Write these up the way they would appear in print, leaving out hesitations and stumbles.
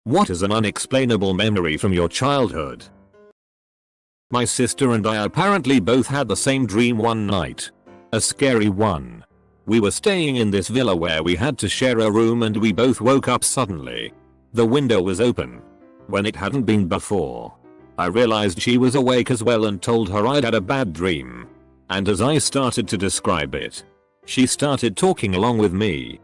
What is an unexplainable memory from your childhood? My sister and I apparently both had the same dream one night. A scary one. We were staying in this villa where we had to share a room and we both woke up suddenly. The window was open. When it hadn't been before. I realized she was awake as well and told her I'd had a bad dream. And as I started to describe it, she started talking along with me.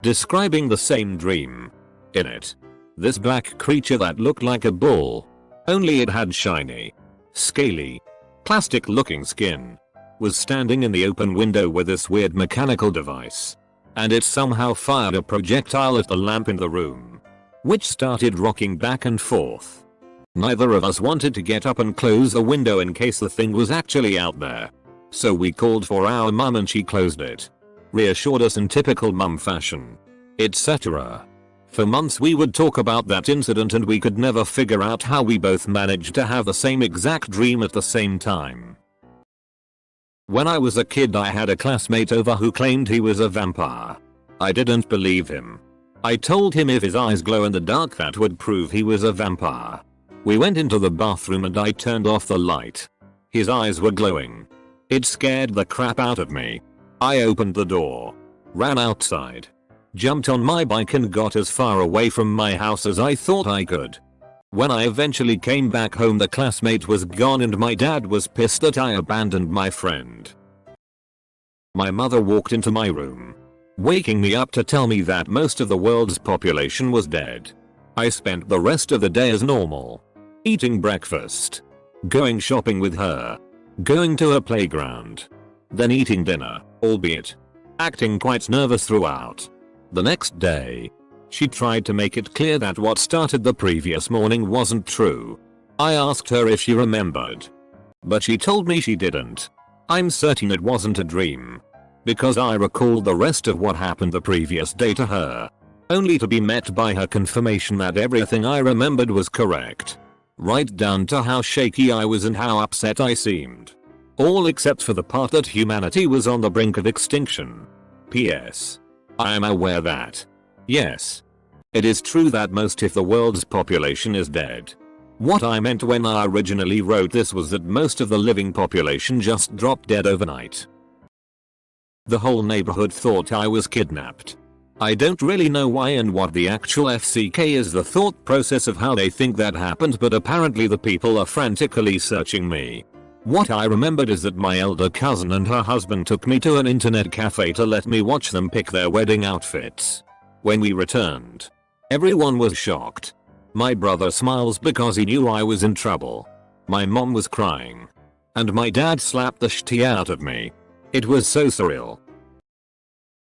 Describing the same dream. In it, this black creature that looked like a bull. Only it had shiny, scaly, plastic looking skin. Was standing in the open window with this weird mechanical device. And it somehow fired a projectile at the lamp in the room. Which started rocking back and forth. Neither of us wanted to get up and close the window in case the thing was actually out there. So we called for our mum and she closed it. Reassured us in typical mum fashion. Etc. For months we would talk about that incident and we could never figure out how we both managed to have the same exact dream at the same time. When I was a kid I had a classmate over who claimed he was a vampire. I didn't believe him. I told him if his eyes glow in the dark that would prove he was a vampire. We went into the bathroom and I turned off the light. His eyes were glowing. It scared the crap out of me. I opened the door, ran outside, jumped on my bike and got as far away from my house as I thought I could. When I eventually came back home the classmate was gone and my dad was pissed that I abandoned my friend. My mother walked into my room, waking me up to tell me that most of the world's population was dead. I spent the rest of the day as normal. Eating breakfast, going shopping with her, going to her playground, then eating dinner, albeit acting quite nervous throughout. The next day, she tried to make it clear that what started the previous morning wasn't true. I asked her if she remembered, but she told me she didn't. I'm certain it wasn't a dream, because I recalled the rest of what happened the previous day to her, only to be met by her confirmation that everything I remembered was correct. Right down to how shaky I was and how upset I seemed. All except for the part that humanity was on the brink of extinction. P.S. I am aware that, yes, it is true that most if the world's population is dead. What I meant when I originally wrote this was that most of the living population just dropped dead overnight. The whole neighborhood thought I was kidnapped. I don't really know why and what the actual FCK is the thought process of how they think that happened, but apparently the people are frantically searching me. What I remembered is that my elder cousin and her husband took me to an internet cafe to let me watch them pick their wedding outfits. When we returned, everyone was shocked. My brother smiles because he knew I was in trouble. My mom was crying. And my dad slapped the shit out of me. It was so surreal.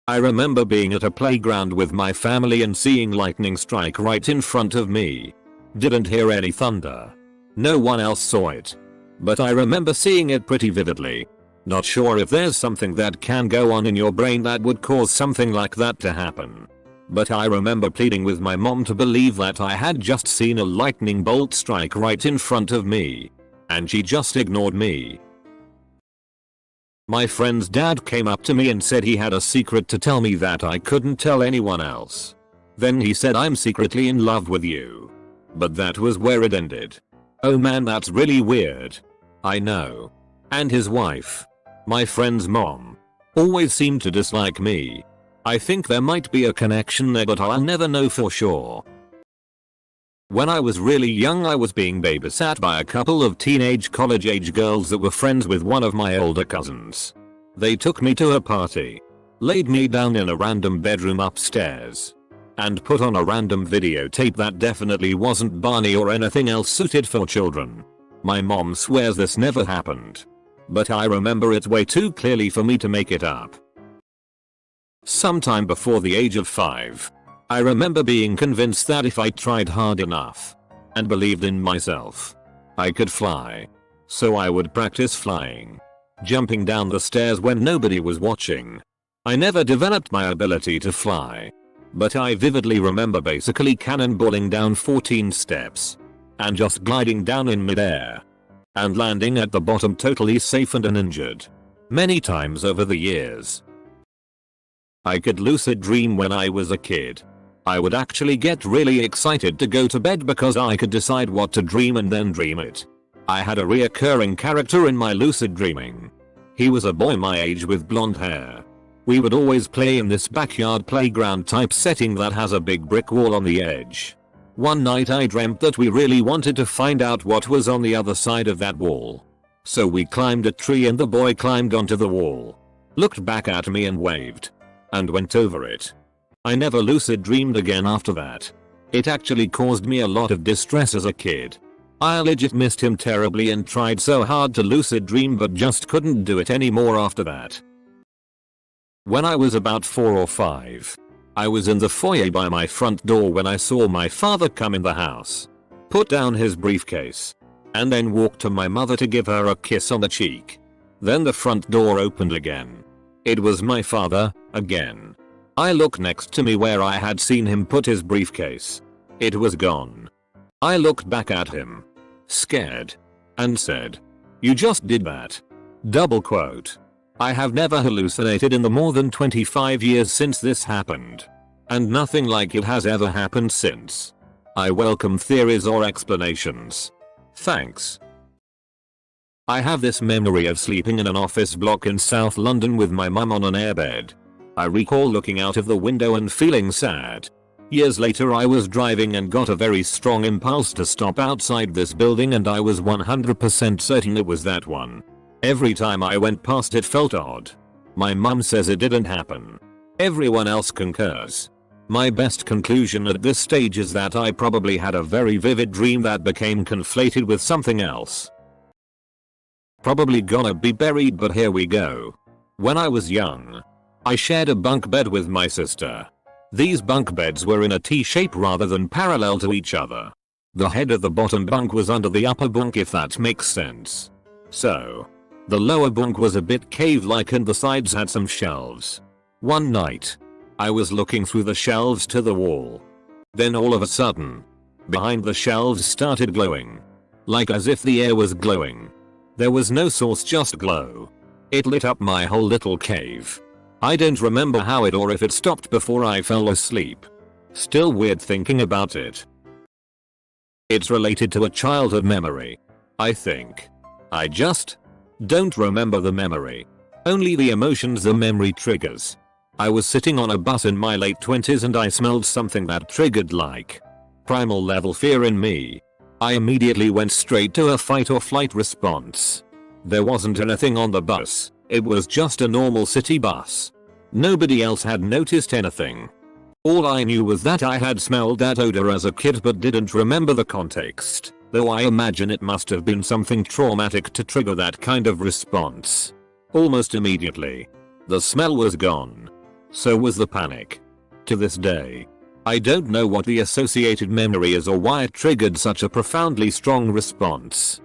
I remember being at a playground with my family and seeing lightning strike right in front of me. Didn't hear any thunder. No one else saw it. But I remember seeing it pretty vividly. Not sure if there's something that can go on in your brain that would cause something like that to happen. But I remember pleading with my mom to believe that I had just seen a lightning bolt strike right in front of me. And she just ignored me. My friend's dad came up to me and said he had a secret to tell me that I couldn't tell anyone else. Then he said I'm secretly in love with you. But that was where it ended. Oh man, that's really weird. I know. And his wife, my friend's mom, always seemed to dislike me. I think there might be a connection there but I'll never know for sure. When I was really young I was being babysat by a couple of teenage college age girls that were friends with one of my older cousins. They took me to a party, laid me down in a random bedroom upstairs, and put on a random videotape that definitely wasn't Barney or anything else suited for children. My mom swears this never happened. But I remember it way too clearly for me to make it up. Sometime before the age of 5. I remember being convinced that if I tried hard enough and believed in myself, I could fly. So I would practice flying, jumping down the stairs when nobody was watching. I never developed my ability to fly, but I vividly remember basically cannonballing down 14 steps and just gliding down in midair and landing at the bottom totally safe and uninjured. Many times over the years. I could lucid dream when I was a kid. I would actually get really excited to go to bed because I could decide what to dream and then dream it. I had a reoccurring character in my lucid dreaming. He was a boy my age with blonde hair. We would always play in this backyard playground type setting that has a big brick wall on the edge. One night I dreamt that we really wanted to find out what was on the other side of that wall. So we climbed a tree and the boy climbed onto the wall, looked back at me and waved, and went over it. I never lucid dreamed again after that. It actually caused me a lot of distress as a kid. I legit missed him terribly and tried so hard to lucid dream but just couldn't do it anymore after that. When I was about 4 or 5, I was in the foyer by my front door when I saw my father come in the house, put down his briefcase, and then walk to my mother to give her a kiss on the cheek. Then the front door opened again. It was my father, again. I looked next to me where I had seen him put his briefcase. It was gone. I looked back at him, scared, and said, "You just did that." Double quote. I have never hallucinated in the more than 25 years since this happened. And nothing like it has ever happened since. I welcome theories or explanations. Thanks. I have this memory of sleeping in an office block in South London with my mum on an airbed. I recall looking out of the window and feeling sad. Years later I was driving and got a very strong impulse to stop outside this building and I was 100% certain it was that one. Every time I went past it felt odd. My mum says it didn't happen. Everyone else concurs. My best conclusion at this stage is that I probably had a very vivid dream that became conflated with something else. Probably gonna be buried, but here we go. When I was young, I shared a bunk bed with my sister. These bunk beds were in a T-shape rather than parallel to each other. The head of the bottom bunk was under the upper bunk, if that makes sense. So, the lower bunk was a bit cave-like and the sides had some shelves. One night, I was looking through the shelves to the wall. Then all of a sudden, behind the shelves started glowing. Like as if the air was glowing. There was no source, just glow. It lit up my whole little cave. I don't remember how it or if it stopped before I fell asleep. Still weird thinking about it. It's related to a childhood memory, I think. I just don't remember the memory. Only the emotions the memory triggers. I was sitting on a bus in my late 20s and I smelled something that triggered like primal level fear in me. I immediately went straight to a fight or flight response. There wasn't anything on the bus, it was just a normal city bus. Nobody else had noticed anything. All I knew was that I had smelled that odor as a kid but didn't remember the context, though I imagine it must have been something traumatic to trigger that kind of response. Almost immediately, the smell was gone. So was the panic. To this day, I don't know what the associated memory is or why it triggered such a profoundly strong response.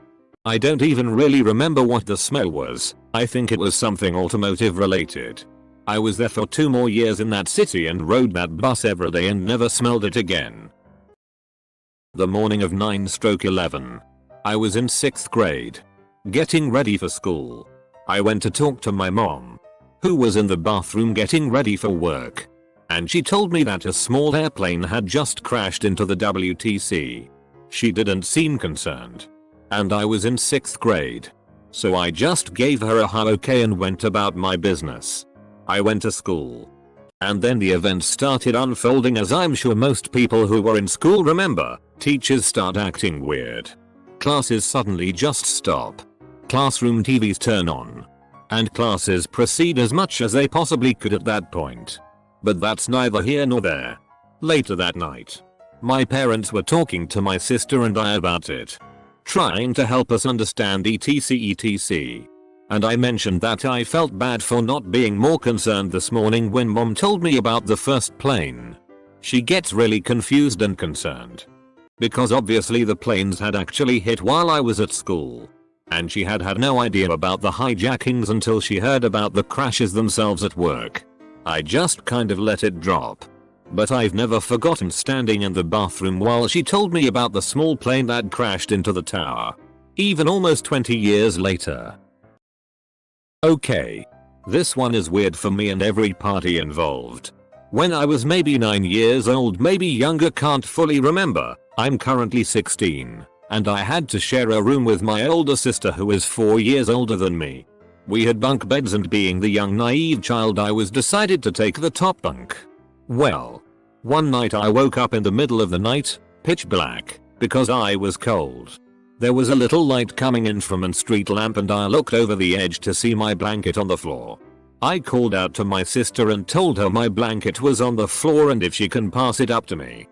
I don't even really remember what the smell was. I think it was something automotive related. I was there for 2 more years in that city and rode that bus every day and never smelled it again. The morning of 9/11. I was in 6th grade. Getting ready for school. I went to talk to my mom, who was in the bathroom getting ready for work. And she told me that a small airplane had just crashed into the WTC. She didn't seem concerned. And I was in 6th grade. So I just gave her a "huh, okay" and went about my business. I went to school. And then the event started unfolding, as I'm sure most people who were in school remember. Teachers start acting weird. Classes suddenly just stop. Classroom TVs turn on. And classes proceed as much as they possibly could at that point. But that's neither here nor there. Later that night, my parents were talking to my sister and I about it, trying to help us understand etc. And I mentioned that I felt bad for not being more concerned this morning when mom told me about the first plane. She gets really confused and concerned, because obviously the planes had actually hit while I was at school. And she had had no idea about the hijackings until she heard about the crashes themselves at work. I just kind of let it drop. But I've never forgotten standing in the bathroom while she told me about the small plane that crashed into the tower. Even almost 20 years later. Okay. This one is weird for me and every party involved. When I was maybe 9 years old, maybe younger, can't fully remember. I'm currently 16 and I had to share a room with my older sister who is 4 years older than me. We had bunk beds and being the young naive child I was decided to take the top bunk. Well, one night I woke up in the middle of the night, pitch black, because I was cold. There was a little light coming in from a street lamp and I looked over the edge to see my blanket on the floor. I called out to my sister and told her my blanket was on the floor and if she can pass it up to me.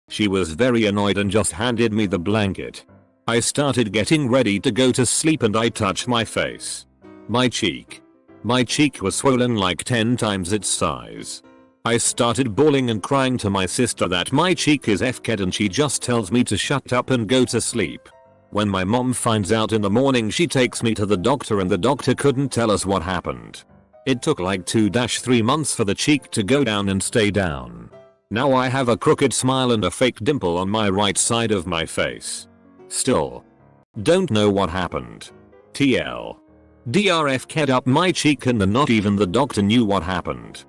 She was very annoyed and just handed me the blanket. I started getting ready to go to sleep and I touched my face. My cheek. My cheek was swollen like 10 times its size. I started bawling and crying to my sister that my cheek is FK'd and she just tells me to shut up and go to sleep. When my mom finds out in the morning, she takes me to the doctor and the doctor couldn't tell us what happened. It took like 2-3 months for the cheek to go down and stay down. Now I have a crooked smile and a fake dimple on my right side of my face. Still. Don't know what happened. TL. DRF up my cheek and not even the doctor knew what happened.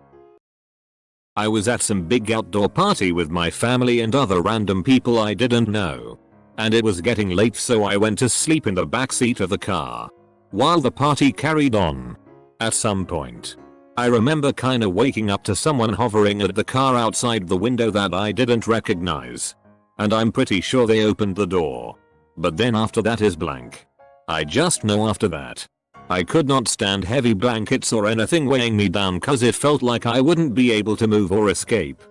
I was at some big outdoor party with my family and other random people I didn't know. And it was getting late, so I went to sleep in the back seat of the car. While the party carried on. At some point, I remember kinda waking up to someone hovering at the car outside the window that I didn't recognize. And I'm pretty sure they opened the door. But then after that is blank. I just know after that. I could not stand heavy blankets or anything weighing me down cause it felt like I wouldn't be able to move or escape.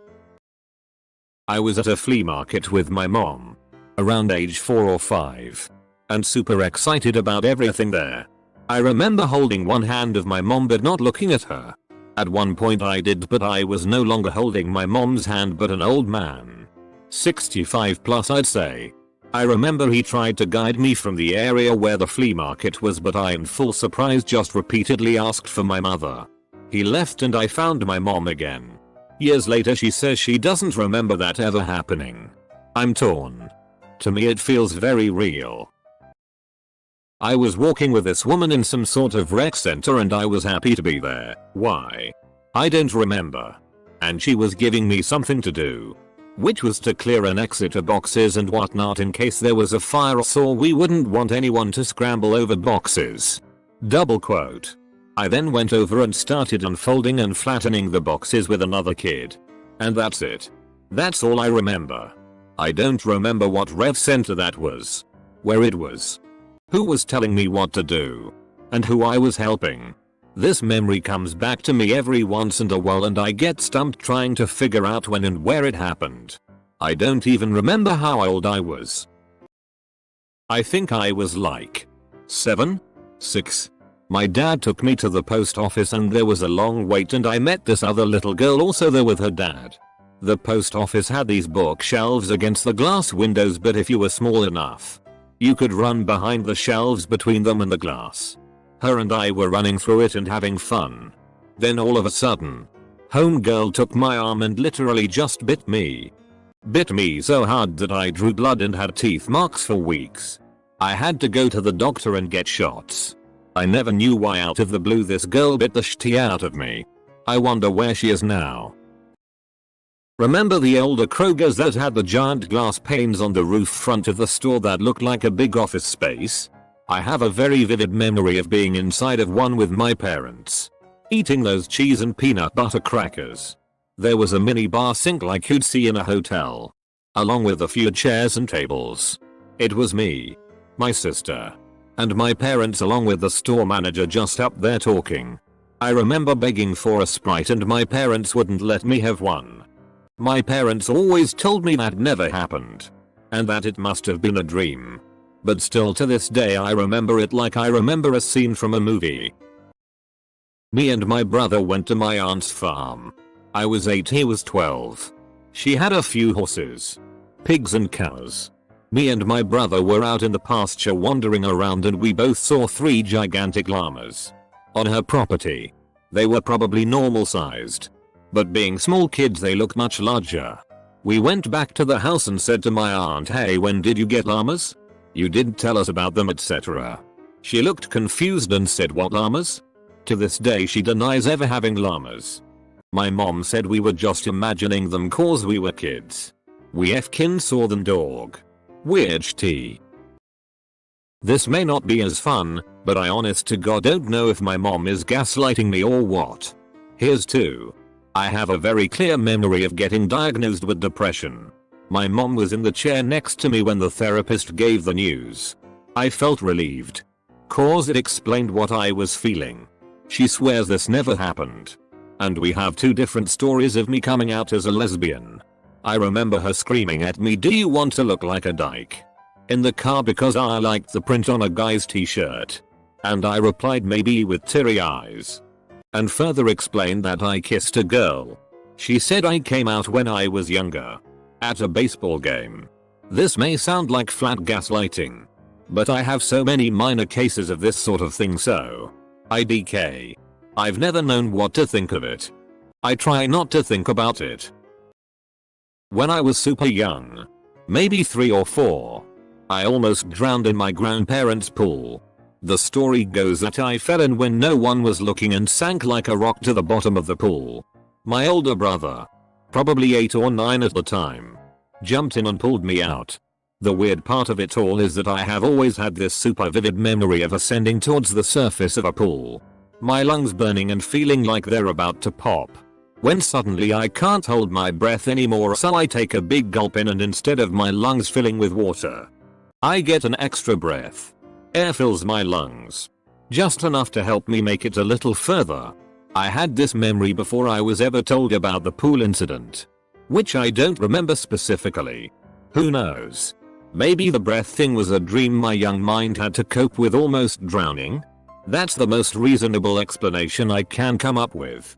I was at a flea market with my mom. Around age 4 or 5. And super excited about everything there. I remember holding one hand of my mom but not looking at her. At one point I did, but I was no longer holding my mom's hand but an old man. 65 plus I'd say. I remember he tried to guide me from the area where the flea market was, but I in full surprise just repeatedly asked for my mother. He left and I found my mom again. Years later she says she doesn't remember that ever happening. I'm torn. To me it feels very real. I was walking with this woman in some sort of rec center and I was happy to be there. Why? I don't remember. And she was giving me something to do. Which was to clear and exit boxes and whatnot in case there was a fire, so we wouldn't want anyone to scramble over boxes. Double quote. I then went over and started unfolding and flattening the boxes with another kid. And that's it. That's all I remember. I don't remember what rev center that was. Where it was. Who was telling me what to do. And who I was helping. This memory comes back to me every once in a while and I get stumped trying to figure out when and where it happened. I don't even remember how old I was. I think I was like 7? 6? My dad took me to the post office and there was a long wait and I met this other little girl also there with her dad. The post office had these bookshelves against the glass windows, but if you were small enough, you could run behind the shelves between them and the glass. Her and I were running through it and having fun. Then all of a sudden, homegirl took my arm and literally just bit me. Bit me so hard that I drew blood and had teeth marks for weeks. I had to go to the doctor and get shots. I never knew why out of the blue this girl bit the shit out of me. I wonder where she is now. Remember the older Krogers that had the giant glass panes on the roof front of the store that looked like a big office space? I have a very vivid memory of being inside of one with my parents. Eating those cheese and peanut butter crackers. There was a mini bar sink like you'd see in a hotel. Along with a few chairs and tables. It was me, my sister, and my parents along with the store manager just up there talking. I remember begging for a Sprite and my parents wouldn't let me have one. My parents always told me that never happened. And that it must have been a dream. But still to this day I remember it like I remember a scene from a movie. Me and my brother went to my aunt's farm. I was 8, he was 12. She had a few horses, pigs and cows. Me and my brother were out in the pasture wandering around and we both saw 3 gigantic llamas. On her property. They were probably normal sized. But being small kids they looked much larger. We went back to the house and said to my aunt, "Hey, when did you get llamas? You didn't tell us about them, etc." She looked confused and said, "What llamas?" To this day she denies ever having llamas. My mom said we were just imagining them cause we were kids. We fkin saw them dog. Weird tea. This may not be as fun, but I honest to God don't know if my mom is gaslighting me or what. Here's two. I have a very clear memory of getting diagnosed with depression. My mom was in the chair next to me when the therapist gave the news. I felt relieved. Cause it explained what I was feeling. She swears this never happened. And we have two different stories of me coming out as a lesbian. I remember her screaming at me, "Do you want to look like a dyke?" in the car because I liked the print on a guy's t-shirt. And I replied maybe with teary eyes. And further explained that I kissed a girl. She said I came out when I was younger. At a baseball game. This may sound like flat gaslighting. But I have so many minor cases of this sort of thing, so IDK. I've never known what to think of it. I try not to think about it. When I was super young, maybe 3 or 4, I almost drowned in my grandparents' pool. The story goes that I fell in when no one was looking and sank like a rock to the bottom of the pool. My older brother, probably 8 or 9 at the time, jumped in and pulled me out. The weird part of it all is that I have always had this super vivid memory of ascending towards the surface of a pool. My lungs burning and feeling like they're about to pop. When suddenly I can't hold my breath anymore, so I take a big gulp in, and instead of my lungs filling with water, I get an extra breath. Air fills my lungs. Just enough to help me make it a little further. I had this memory before I was ever told about the pool incident. Which I don't remember specifically. Who knows? Maybe the breath thing was a dream my young mind had to cope with almost drowning? That's the most reasonable explanation I can come up with.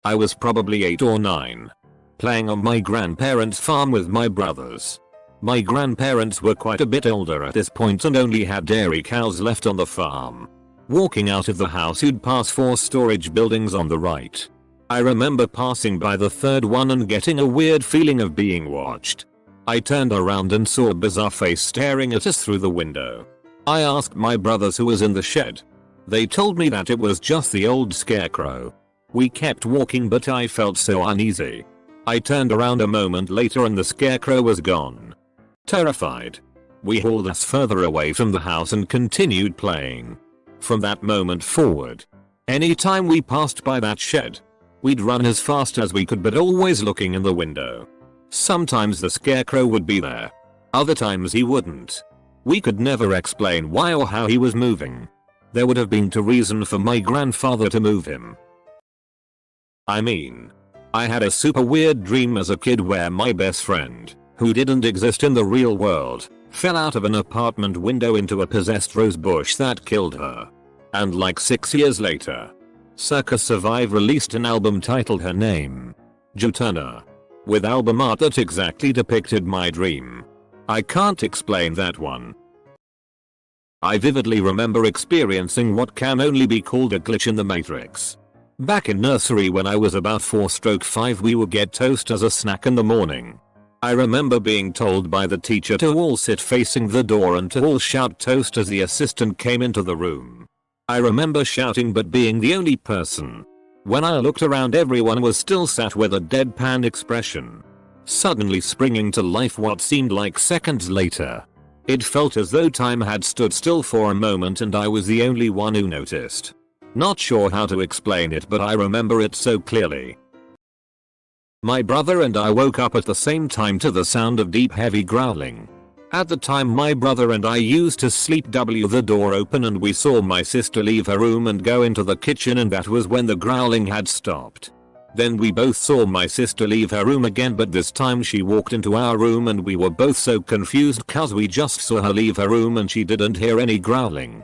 I was probably 8 or 9. Playing on my grandparents' farm with my brothers. My grandparents were quite a bit older at this point and only had dairy cows left on the farm. Walking out of the house, you'd pass 4 storage buildings on the right. I remember passing by the 3rd one and getting a weird feeling of being watched. I turned around and saw a bizarre face staring at us through the window. I asked my brothers who was in the shed. They told me that it was just the old scarecrow. We kept walking, but I felt so uneasy. I turned around a moment later and the scarecrow was gone. Terrified, we hauled us further away from the house and continued playing. From that moment forward, anytime we passed by that shed, we'd run as fast as we could, but always looking in the window. Sometimes the scarecrow would be there. Other times he wouldn't. We could never explain why or how he was moving. There would have been no reason for my grandfather to move him. I mean, I had a super weird dream as a kid where my best friend, who didn't exist in the real world, fell out of an apartment window into a possessed rose bush that killed her. And like 6 years later, Circus Survive released an album titled Her Name, Juturna, with album art that exactly depicted my dream. I can't explain that one. I vividly remember experiencing what can only be called a glitch in the matrix. Back in nursery when I was about 4/5, we would get toast as a snack in the morning. I remember being told by the teacher to all sit facing the door and to all shout toast as the assistant came into the room. I remember shouting but being the only person. When I looked around, everyone was still sat with a deadpan expression. Suddenly springing to life what seemed like seconds later. It felt as though time had stood still for a moment and I was the only one who noticed. Not sure how to explain it, but I remember it so clearly. My brother and I woke up at the same time to the sound of deep heavy growling. At the time my brother and I used to sleep with the door open, and we saw my sister leave her room and go into the kitchen, and that was when the growling had stopped. Then we both saw my sister leave her room again, but this time she walked into our room and we were both so confused cause we just saw her leave her room and she didn't hear any growling.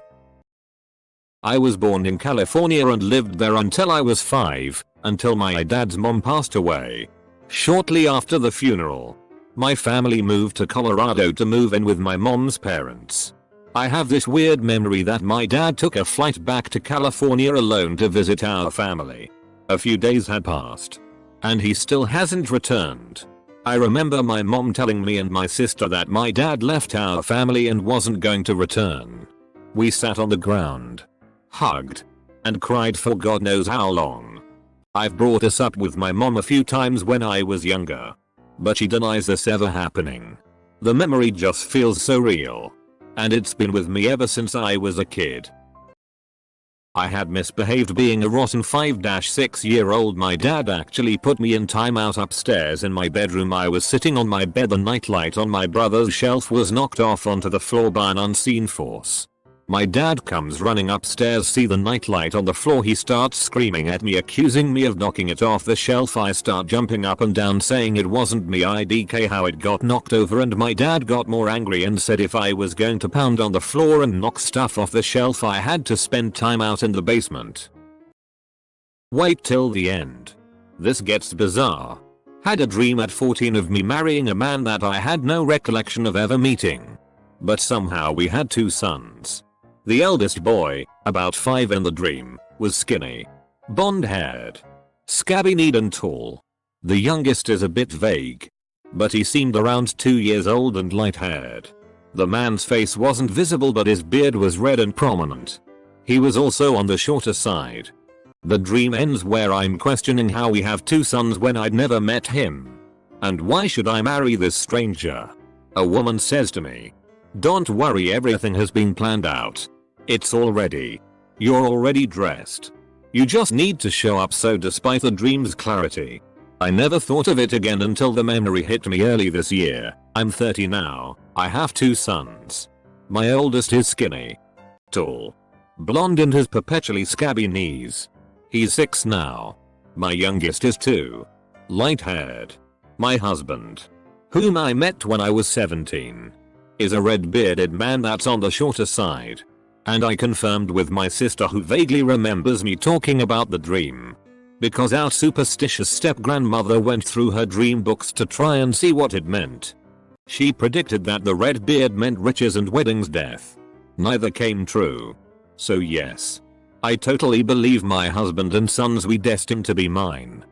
I was born in California and lived there until I was 5, until my dad's mom passed away. Shortly after the funeral, my family moved to Colorado to move in with my mom's parents. I have this weird memory that my dad took a flight back to California alone to visit our family. A few days had passed, and he still hasn't returned. I remember my mom telling me and my sister that my dad left our family and wasn't going to return. We sat on the ground, hugged, and cried for God knows how long. I've brought this up with my mom a few times when I was younger, but she denies this ever happening. The memory just feels so real. And it's been with me ever since I was a kid. I had misbehaved being a rotten 5-6-year-old. My dad actually put me in timeout upstairs in my bedroom. I was sitting on my bed. The nightlight on my brother's shelf was knocked off onto the floor by an unseen force. My dad comes running upstairs, see the nightlight on the floor. He starts screaming at me, accusing me of knocking it off the shelf. I start jumping up and down saying it wasn't me. IDK how it got knocked over, and my dad got more angry and said if I was going to pound on the floor and knock stuff off the shelf I had to spend time out in the basement. Wait till the end. This gets bizarre. Had a dream at 14 of me marrying a man that I had no recollection of ever meeting. But somehow we had 2 sons. The eldest boy, about 5 in the dream, was skinny, blonde-haired, scabby-kneed and tall. The youngest is a bit vague, but he seemed around 2 years old and light-haired. The man's face wasn't visible but his beard was red and prominent. He was also on the shorter side. The dream ends where I'm questioning how we have 2 sons when I'd never met him. And why should I marry this stranger? A woman says to me, "Don't worry, everything has been planned out. It's all ready. You're already dressed. You just need to show up." So despite the dream's clarity, I never thought of it again until the memory hit me early this year. I'm 30 now. I have 2 sons. My oldest is skinny, tall, blonde and has perpetually scabby knees. He's 6 now. My youngest is 2, light-haired. My husband, whom I met when I was 17, is a red-bearded man that's on the shorter side. And I confirmed with my sister, who vaguely remembers me talking about the dream, because our superstitious step-grandmother went through her dream books to try and see what it meant. She predicted that the red beard meant riches and weddings. Death. Neither came true. So yes, I totally believe my husband and sons we destined to be mine.